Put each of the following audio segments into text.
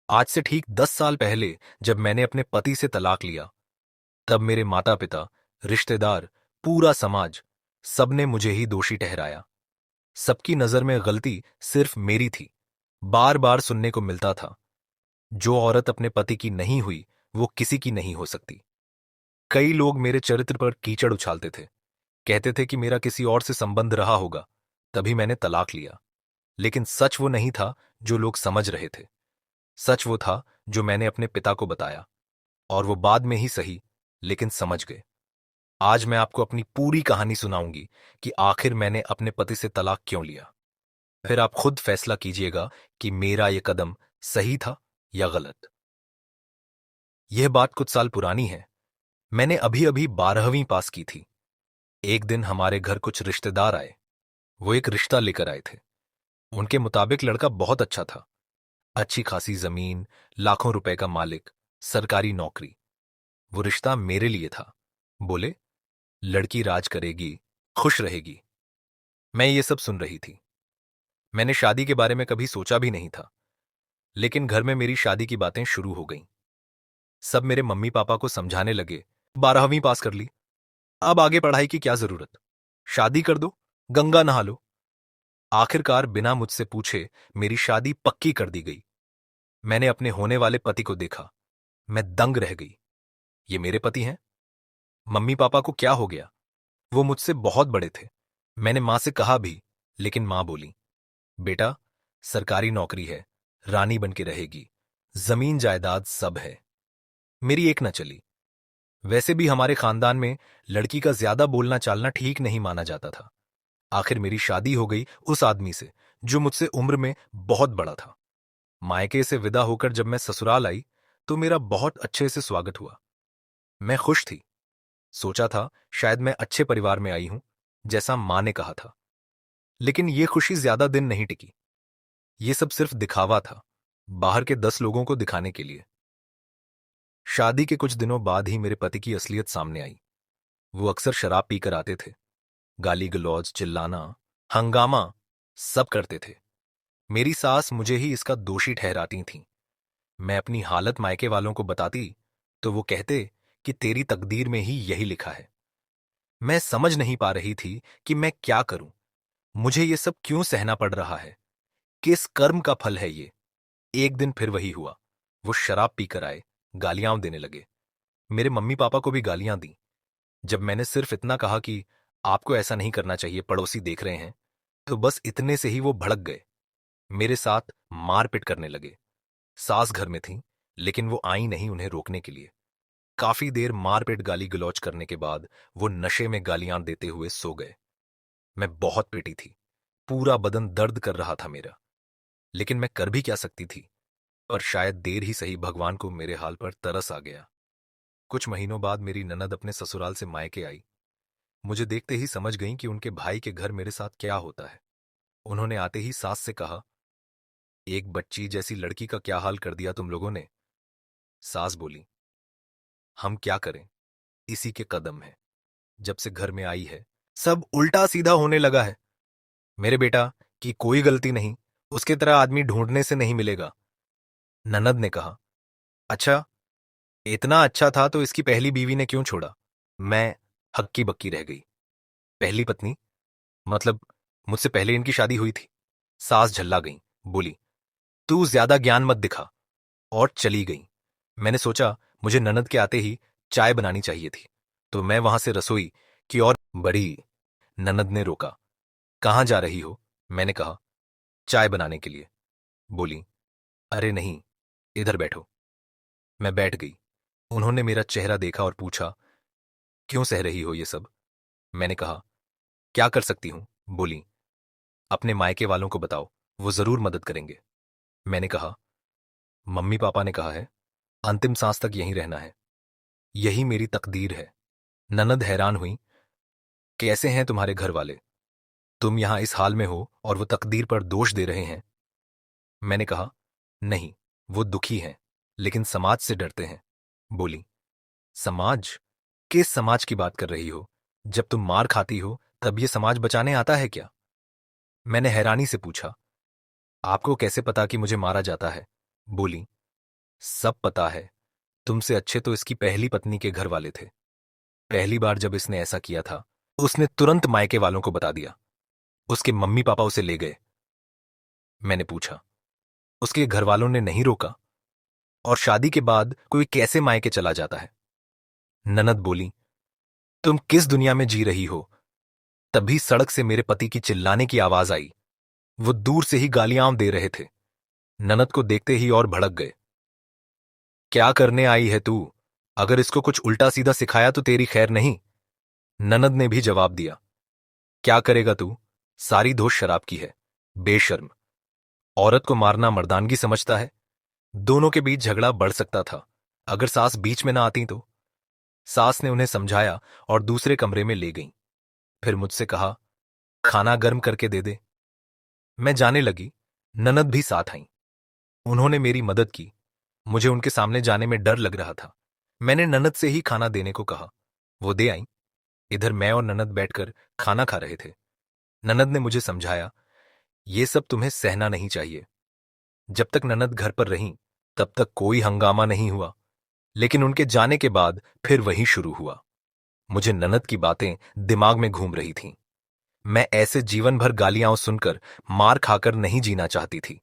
आज से ठीक 10 साल पहले जब मैंने अपने पति से तलाक लिया, तब मेरे माता पिता, रिश्तेदार, पूरा समाज, सबने मुझे ही दोषी ठहराया। सबकी नजर में गलती सिर्फ मेरी थी। बार बार सुनने को मिलता था, जो औरत अपने पति की नहीं हुई वो किसी की नहीं हो सकती। कई लोग मेरे चरित्र पर कीचड़ उछालते थे, कहते थे कि मेरा किसी और से संबंध रहा होगा, तभी मैंने तलाक लिया। लेकिन सच वो नहीं था जो लोग समझ रहे थे। सच वो था जो मैंने अपने पिता को बताया, और वो बाद में ही सही, लेकिन समझ गए। आज मैं आपको अपनी पूरी कहानी सुनाऊंगी कि आखिर मैंने अपने पति से तलाक क्यों लिया। फिर आप खुद फैसला कीजिएगा कि मेरा यह कदम सही था या गलत। यह बात कुछ साल पुरानी है। मैंने अभी अभी 12वीं पास की थी। एक दिन हमारे घर कुछ रिश्तेदार आए। वो एक रिश्ता लेकर आए थे। उनके मुताबिक लड़का बहुत अच्छा था। अच्छी खासी जमीन, लाखों रुपए का मालिक, सरकारी नौकरी। वो रिश्ता मेरे लिए था। बोले, लड़की राज करेगी, खुश रहेगी। मैं ये सब सुन रही थी। मैंने शादी के बारे में कभी सोचा भी नहीं था। लेकिन घर में मेरी शादी की बातें शुरू हो गईं। सब मेरे मम्मी पापा को समझाने लगे, 12वीं पास कर ली, अब आगे पढ़ाई की क्या जरूरत, शादी कर दो, गंगा नहा लो। आखिरकार बिना मुझसे पूछे मेरी शादी पक्की कर दी गई। मैंने अपने होने वाले पति को देखा। मैं दंग रह गई। ये मेरे पति हैं? मम्मी पापा को क्या हो गया? वो मुझसे बहुत बड़े थे। मैंने मां से कहा भी, लेकिन मां बोली, बेटा, सरकारी नौकरी है, रानी बन के रहेगी, जमीन जायदाद सब है। मेरी एक न चली। वैसे भी हमारे खानदान में लड़की का ज्यादा बोलना चालना ठीक नहीं माना जाता था। आखिर मेरी शादी हो गई उस आदमी से जो मुझसे उम्र में बहुत बड़ा था। मायके से विदा होकर जब मैं ससुराल आई, तो मेरा बहुत अच्छे से स्वागत हुआ। मैं खुश थी। सोचा था शायद मैं अच्छे परिवार में आई हूं, जैसा मां ने कहा था। लेकिन यह खुशी ज्यादा दिन नहीं टिकी। ये सब सिर्फ दिखावा था, बाहर के 10 लोगों को दिखाने के लिए। शादी के कुछ दिनों बाद ही मेरे पति की असलियत सामने आई। वो अक्सर शराब पीकर आते थे। गाली गलौज, चिल्लाना, हंगामा सब करते थे। मेरी सास मुझे ही इसका दोषी ठहराती थीं। मैं अपनी हालत मायके वालों को बताती तो वो कहते कि तेरी तकदीर में ही यही लिखा है। मैं समझ नहीं पा रही थी कि मैं क्या करूं। मुझे ये सब क्यों सहना पड़ रहा है? किस कर्म का फल है ये? एक दिन फिर वही हुआ। वो शराब पीकर आए, गालियां देने लगे। मेरे मम्मी पापा को भी गालियां दी। जब मैंने सिर्फ इतना कहा कि आपको ऐसा नहीं करना चाहिए, पड़ोसी देख रहे हैं, तो बस इतने से ही वो भड़क गए। मेरे साथ मारपीट करने लगे। सास घर में थी, लेकिन वो आई नहीं उन्हें रोकने के लिए। काफी देर मारपीट गाली गलौज करने के बाद वो नशे में गालियां देते हुए सो गए। मैं बहुत पीटी थी। पूरा बदन दर्द कर रहा था मेरा। लेकिन मैं कर भी क्या सकती थी? पर शायद देर ही सही भगवान को मेरे हाल पर तरस आ गया। कुछ महीनों बाद मेरी ननद अपने ससुराल से मायके आई। मुझे देखते ही समझ गईं कि उनके भाई के घर मेरे साथ क्या होता है। उन्होंने आते ही सास से कहा, एक बच्ची जैसी लड़की का क्या हाल कर दिया तुम लोगों ने। सास बोली, हम क्या करें, इसी के कदम है। जब से घर में आई है, सब उल्टा सीधा होने लगा है। मेरे बेटा की कोई गलती नहीं, उसके तरह आदमी ढूंढने से नहीं मिलेगा। ननद ने कहा, अच्छा, इतना अच्छा था तो इसकी पहली बीवी ने क्यों छोड़ा? मैं हक्की बक्की रह गई। पहली पत्नी मतलब मुझसे पहले इनकी शादी हुई थी। सास झल्ला गई, बोली, तू ज्यादा ज्ञान मत दिखा, और चली गई। मैंने सोचा मुझे ननद के आते ही चाय बनानी चाहिए थी, तो मैं वहां से रसोई की ओर बढ़ी। ननद ने रोका, कहां जा रही हो? मैंने कहा, चाय बनाने के लिए। बोली, अरे नहीं, इधर बैठो। मैं बैठ गई। उन्होंने मेरा चेहरा देखा और पूछा, क्यों सह रही हो ये सब? मैंने कहा, क्या कर सकती हूं? बोली, अपने मायके वालों को बताओ, वो जरूर मदद करेंगे। मैंने कहा, मम्मी पापा ने कहा है अंतिम सांस तक यहीं रहना है, यही मेरी तकदीर है। ननद हैरान हुई, कैसे हैं तुम्हारे घर वाले? तुम यहां इस हाल में हो और वो तकदीर पर दोष दे रहे हैं। मैंने कहा, नहीं, वो दुखी हैं, लेकिन समाज से डरते हैं। बोली, समाज? किस समाज की बात कर रही हो? जब तुम मार खाती हो तब ये समाज बचाने आता है क्या? मैंने हैरानी से पूछा, आपको कैसे पता कि मुझे मारा जाता है? बोली, सब पता है। तुमसे अच्छे तो इसकी पहली पत्नी के घर वाले थे। पहली बार जब इसने ऐसा किया था, उसने तुरंत मायके वालों को बता दिया। उसके मम्मी पापा उसे ले गए। मैंने पूछा, उसके घर वालों ने नहीं रोका? और शादी के बाद कोई कैसे मायके चला जाता है? ननद बोली, तुम किस दुनिया में जी रही हो? तभी सड़क से मेरे पति की चिल्लाने की आवाज आई। वो दूर से ही गालियां दे रहे थे। ननद को देखते ही और भड़क गए। क्या करने आई है तू? अगर इसको कुछ उल्टा सीधा सिखाया तो तेरी खैर नहीं। ननद ने भी जवाब दिया, क्या करेगा तू? सारी दोष शराब की है। बेशर्म। औरत को मारना मर्दानगी समझता है? दोनों के बीच झगड़ा बढ़ सकता था अगर सास बीच में ना आती तो। सास ने उन्हें समझाया और दूसरे कमरे में ले गई। फिर मुझसे कहा, खाना गर्म करके दे दे। मैं जाने लगी। ननद भी साथ आई। उन्होंने मेरी मदद की। मुझे उनके सामने जाने में डर लग रहा था। मैंने ननद से ही खाना देने को कहा। वो दे आई। इधर मैं और ननद बैठकर खाना खा रहे थे। ननद ने मुझे समझाया, ये सब तुम्हें सहना नहीं चाहिए। जब तक ननद घर पर रहीं, तब तक कोई हंगामा नहीं हुआ, लेकिन उनके जाने के बाद फिर वही शुरू हुआ। मुझे ननद की बातें दिमाग में घूम रही थीं। मैं ऐसे जीवन भर गालियां सुनकर, मार खाकर नहीं जीना चाहती थी।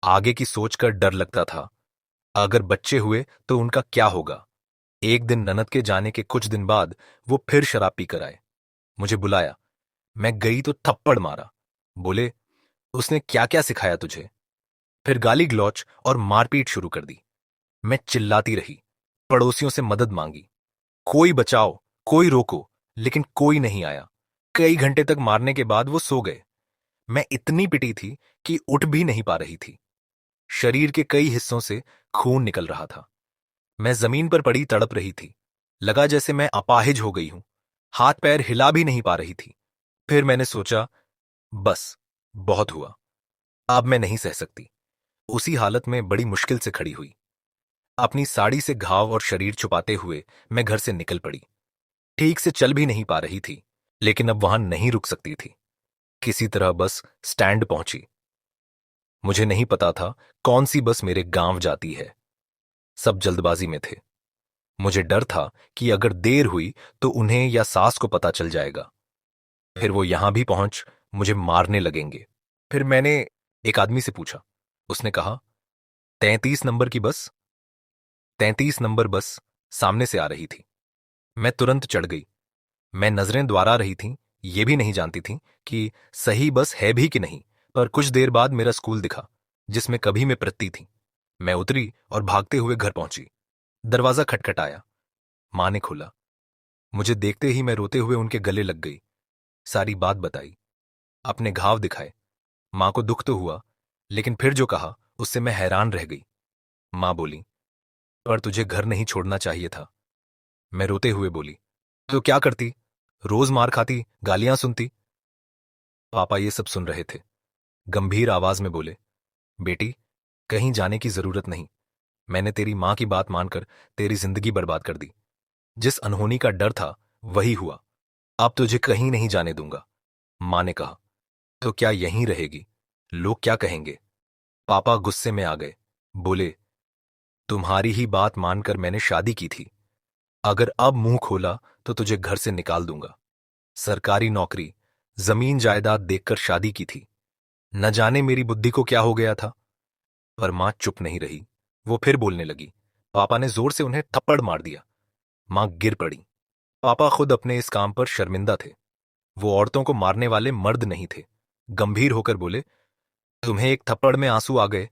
आगे की सोचकर डर लगता था। अगर बच्चे हुए तो उनका क्या होगा? एक दिन ननद के जाने के कुछ दिन बाद वो फिर शराब पीकर आए। मुझे बुलाया। मैं गई तो थप्पड़ मारा। बोले, उसने क्या क्या सिखाया तुझे? फिर गाली गलौच और मारपीट शुरू कर दी। मैं चिल्लाती रही। पड़ोसियों से मदद मांगी। कोई बचाओ, कोई रोको, लेकिन कोई नहीं आया। कई घंटे तक मारने के बाद वो सो गए। मैं इतनी पिटी थी कि उठ भी नहीं पा रही थी। शरीर के कई हिस्सों से खून निकल रहा था। मैं जमीन पर पड़ी तड़प रही थी। लगा जैसे मैं अपाहिज हो गई हूं। हाथ पैर हिला भी नहीं पा रही थी। फिर मैंने सोचा, बस, बहुत हुआ। अब मैं नहीं सह सकती। उसी हालत में बड़ी मुश्किल से खड़ी हुई। अपनी साड़ी से घाव और शरीर छुपाते हुए मैं घर से निकल पड़ी। ठीक से चल भी नहीं पा रही थी, लेकिन अब वहां नहीं रुक सकती थी। किसी तरह बस स्टैंड पहुंची। मुझे नहीं पता था कौन सी बस मेरे गांव जाती है। सब जल्दबाजी में थे। मुझे डर था कि अगर देर हुई तो उन्हें या सास को पता चल जाएगा। फिर वो यहां भी पहुंच मुझे मारने लगेंगे। फिर मैंने एक आदमी से पूछा। उसने कहा, 33 नंबर की बस। 33 नंबर बस सामने से आ रही थी। मैं तुरंत चढ़ गई। मैं नजरें द्वारा रही थी, ये भी नहीं जानती थी कि सही बस है भी कि नहीं। पर कुछ देर बाद मेरा स्कूल दिखा, जिसमें कभी मैं पढ़ती थी। मैं उतरी और भागते हुए घर पहुंची। दरवाजा खटखटाया। मां ने खोला। मुझे देखते ही मैं रोते हुए उनके गले लग गई। सारी बात बताई। अपने घाव दिखाए। मां को दुख तो हुआ, लेकिन फिर जो कहा उससे मैं हैरान रह गई। मां बोली, पर तुझे घर नहीं छोड़ना चाहिए था। मैं रोते हुए बोली, तो क्या करती? रोज मार खाती, गालियां सुनती। पापा ये सब सुन रहे थे। गंभीर आवाज में बोले, बेटी, कहीं जाने की जरूरत नहीं। मैंने तेरी मां की बात मानकर तेरी जिंदगी बर्बाद कर दी। जिस अनहोनी का डर था वही हुआ। अब तुझे कहीं नहीं जाने दूंगा। मां ने कहा, तो क्या यहीं रहेगी? लोग क्या कहेंगे? पापा गुस्से में आ गए। बोले, तुम्हारी ही बात मानकर मैंने शादी की थी। अगर अब मुंह खोला तो तुझे घर से निकाल दूंगा। सरकारी नौकरी, जमीन जायदाद देखकर शादी की थी। न जाने मेरी बुद्धि को क्या हो गया था। पर मां चुप नहीं रही। वो फिर बोलने लगी। पापा ने जोर से उन्हें थप्पड़ मार दिया। मां गिर पड़ी। पापा खुद अपने इस काम पर शर्मिंदा थे। वो औरतों को मारने वाले मर्द नहीं थे। गंभीर होकर बोले, तुम्हें एक थप्पड़ में आंसू आ गए?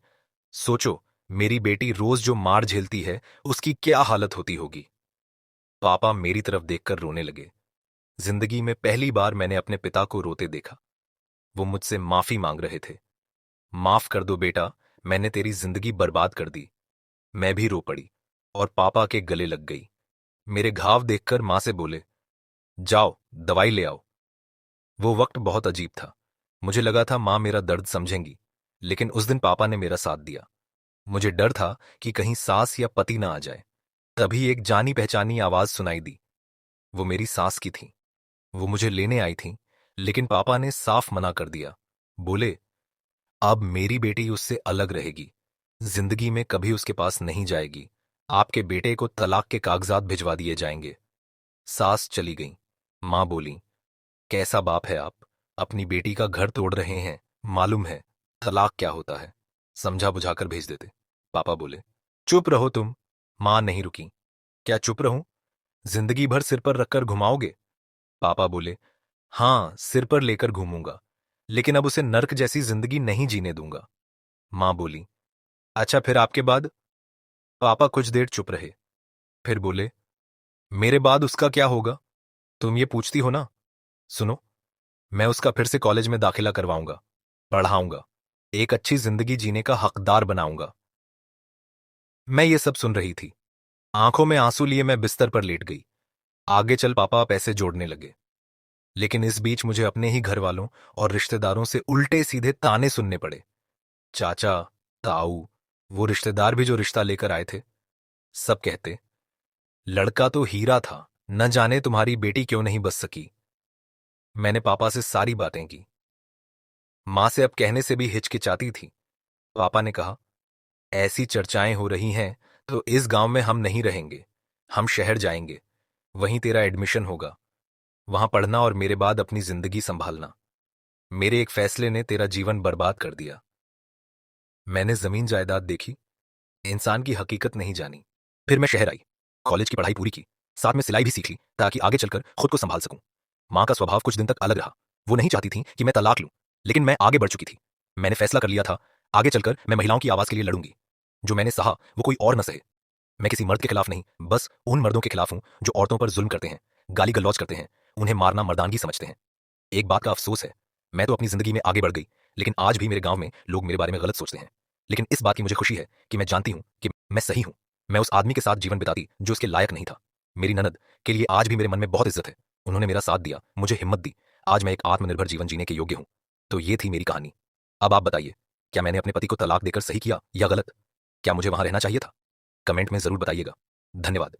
सोचो, मेरी बेटी रोज जो मार झेलती है उसकी क्या हालत होती होगी। पापा मेरी तरफ देखकर रोने लगे। जिंदगी में पहली बार मैंने अपने पिता को रोते देखा। वो मुझसे माफी मांग रहे थे। माफ कर दो बेटा, मैंने तेरी जिंदगी बर्बाद कर दी। मैं भी रो पड़ी और पापा के गले लग गई। मेरे घाव देखकर मां से बोले, जाओ दवाई ले आओ। वो वक्त बहुत अजीब था। मुझे लगा था मां मेरा दर्द समझेंगी, लेकिन उस दिन पापा ने मेरा साथ दिया। मुझे डर था कि कहीं सास या पति ना आ जाए। तभी एक जानी पहचानी आवाज सुनाई दी। वो मेरी सास की थी। वो मुझे लेने आई थी, लेकिन पापा ने साफ मना कर दिया। बोले, अब मेरी बेटी उससे अलग रहेगी। जिंदगी में कभी उसके पास नहीं जाएगी। आपके बेटे को तलाक के कागजात भिजवा दिए जाएंगे। सास चली गई। मां बोली, कैसा बाप है आप, अपनी बेटी का घर तोड़ रहे हैं, मालूम है तलाक क्या होता है, समझा बुझाकर भेज देते। पापा बोले, चुप रहो तुम। मां नहीं रुकी, क्या चुप रहूं, जिंदगी भर सिर पर रखकर घुमाओगे। पापा बोले, हां सिर पर लेकर घूमूंगा, लेकिन अब उसे नर्क जैसी जिंदगी नहीं जीने दूंगा। मां बोली, अच्छा फिर आपके बाद। पापा कुछ देर चुप रहे, फिर बोले, मेरे बाद उसका क्या होगा, तुम ये पूछती हो ना। सुनो, मैं उसका फिर से कॉलेज में दाखिला करवाऊंगा, पढ़ाऊंगा, एक अच्छी जिंदगी जीने का हकदार बनाऊंगा। मैं ये सब सुन रही थी। आंखों में आंसू लिए मैं बिस्तर पर लेट गई। आगे चल पापा पैसे जोड़ने लगे, लेकिन इस बीच मुझे अपने ही घर वालों और रिश्तेदारों से उल्टे सीधे ताने सुनने पड़े। चाचा, ताऊ, वो रिश्तेदार भी जो रिश्ता लेकर आए थे, सब कहते, लड़का तो हीरा था, न जाने तुम्हारी बेटी क्यों नहीं बच सकी। मैंने पापा से सारी बातें की। मां से अब कहने से भी हिचकिचाती थी। पापा ने कहा, ऐसी चर्चाएं हो रही हैं तो इस गांव में हम नहीं रहेंगे, हम शहर जाएंगे, वहीं तेरा एडमिशन होगा, वहां पढ़ना और मेरे बाद अपनी जिंदगी संभालना। मेरे एक फैसले ने तेरा जीवन बर्बाद कर दिया। मैंने जमीन जायदाद देखी, इंसान की हकीकत नहीं जानी। फिर मैं शहर आई, कॉलेज की पढ़ाई पूरी की, साथ में सिलाई भी सीख ली ताकि आगे चलकर खुद को संभाल सकूं। मां का स्वभाव कुछ दिन तक अलग रहा। वो नहीं चाहती थी कि मैं तलाक लूं, लेकिन मैं आगे बढ़ चुकी थी। मैंने फैसला कर लिया था, आगे चलकर मैं महिलाओं की आवाज के लिए लड़ूंगी। जो मैंने सहा वो कोई और न सहे। मैं किसी मर्द के खिलाफ नहीं, बस उन मर्दों के खिलाफ हूं जो औरतों पर जुल्म करते हैं, गाली गलौज करते हैं, उन्हें मारना मर्दानगी समझते हैं। एक बात का अफसोस है, मैं तो अपनी जिंदगी में आगे बढ़ गई, लेकिन आज भी मेरे गांव में लोग मेरे बारे में गलत सोचते हैं। लेकिन इस बात की मुझे खुशी है कि मैं जानती हूं कि मैं सही हूं। मैं उस आदमी के साथ जीवन बिताती जो उसके लायक नहीं था। मेरी ननद के लिए आज भी मेरे मन में बहुत इज्जत है। उन्होंने मेरा साथ दिया, मुझे हिम्मत दी। आज मैं एक आत्मनिर्भर जीवन जीने के योग्य हूं। तो ये थी मेरी कहानी। अब आप बताइए, क्या मैंने अपने पति को तलाक देकर सही किया या गलत? क्या मुझे वहां रहना चाहिए था? कमेंट में जरूर बताइएगा। धन्यवाद।